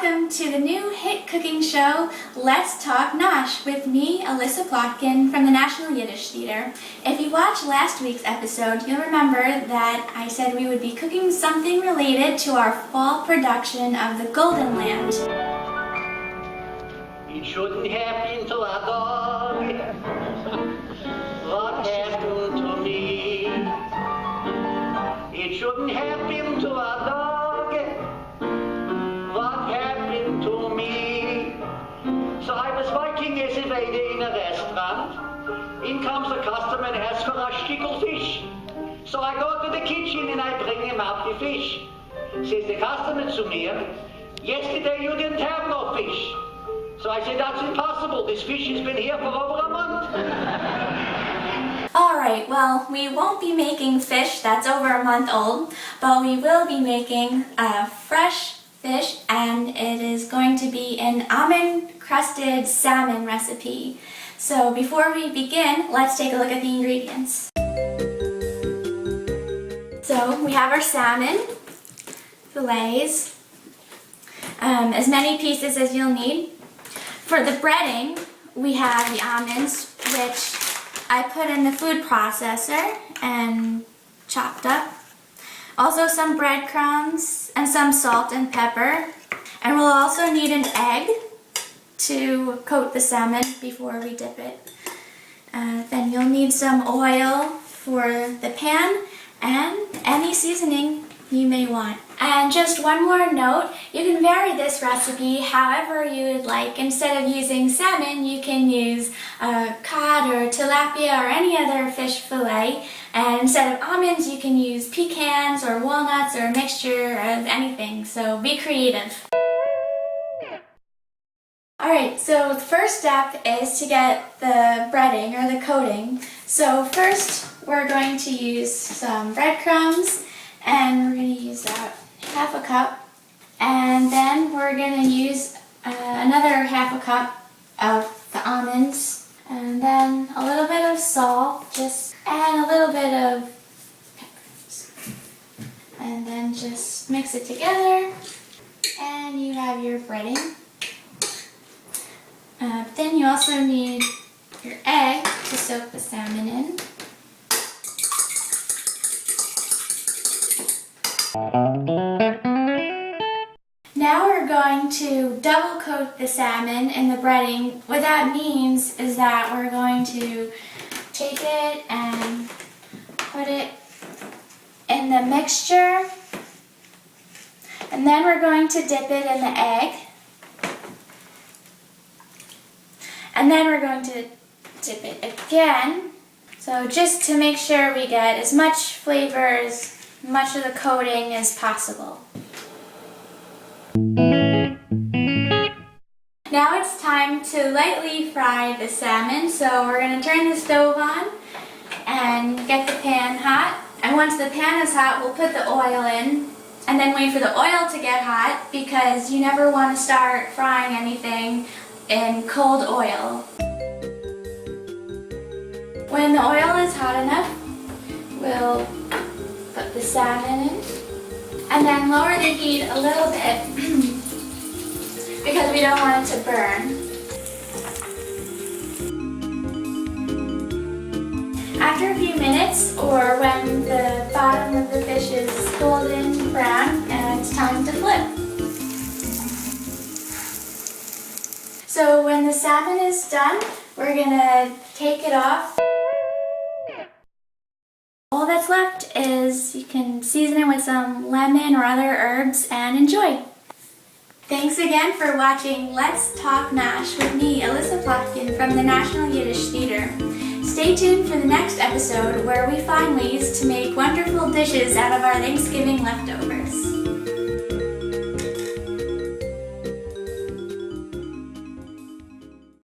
welcome to the new hit cooking show, Let's Talk Nosh, with me, Elyssa Plotkin from the National Yiddish Theatre. If you watched last week's episode, you'll remember that I said we would be cooking something related to our fall production of The Golden Land. It shouldn't happen to a dog. What happened to me? It shouldn't happen to a dog. What happened to me? So I was working as a waiter in a restaurant. In comes a customer and asks for a stickel fish. So I go to the kitchen and I bring him out the fish. Says the customer to me, yesterday you didn't have no fish. So I said, that's impossible. This fish has been here for over a month. Alright, well, we won't be making fish that's over a month old, but we will be making a fresh fish, and it is going to be an almond-crusted salmon recipe. So before we begin, let's take a look at the ingredients. So we have our salmon fillets, as many pieces as you'll need. For the breading, we have the almonds, which I put in the food processor and chopped up. Also some breadcrumbs and some salt and pepper. And we'll also need an egg to coat the salmon before we dip it. Then you'll need some oil for the pan and any seasoning you may want. And just one more note, you can vary this recipe however you would like. Instead of using salmon, you can use cod or tilapia or any other fish fillet. And instead of almonds, you can use pecans or walnuts or a mixture of anything. So be creative. Alright, so the first step is to get the breading or the coating. So first we're going to use some breadcrumbs, and we're going to use that half a cup, and then we're going to use another half a cup of the almonds, and then a little bit of salt, and a little bit of peppers, and then just mix it together, and you have your breading. Then you also need your egg to soak the salmon in. Now we're going to double coat the salmon in the breading. What that means is that we're going to take it and put it in the mixture, and then we're going to dip it in the egg, and then we're going to dip it again. So just to make sure we get as much flavor, as much of the coating as possible. Now it's time to lightly fry the salmon, so we're going to turn the stove on and get the pan hot. And once the pan is hot, we'll put the oil in and then wait for the oil to get hot, because you never want to start frying anything in cold oil. When the oil is hot enough, we'll put the salmon in, and then lower the heat a little bit because we don't want it to burn. After a few minutes, or when the bottom of the fish is golden brown, it's time to flip. So when the salmon is done, we're gonna take it off. All that's left is you can season it with some lemon or other herbs and enjoy. Thanks again for watching Let's Talk Nosh with me, Elyssa Plotkin from the National Yiddish Theatre. Stay tuned for the next episode where we find ways to make wonderful dishes out of our Thanksgiving leftovers.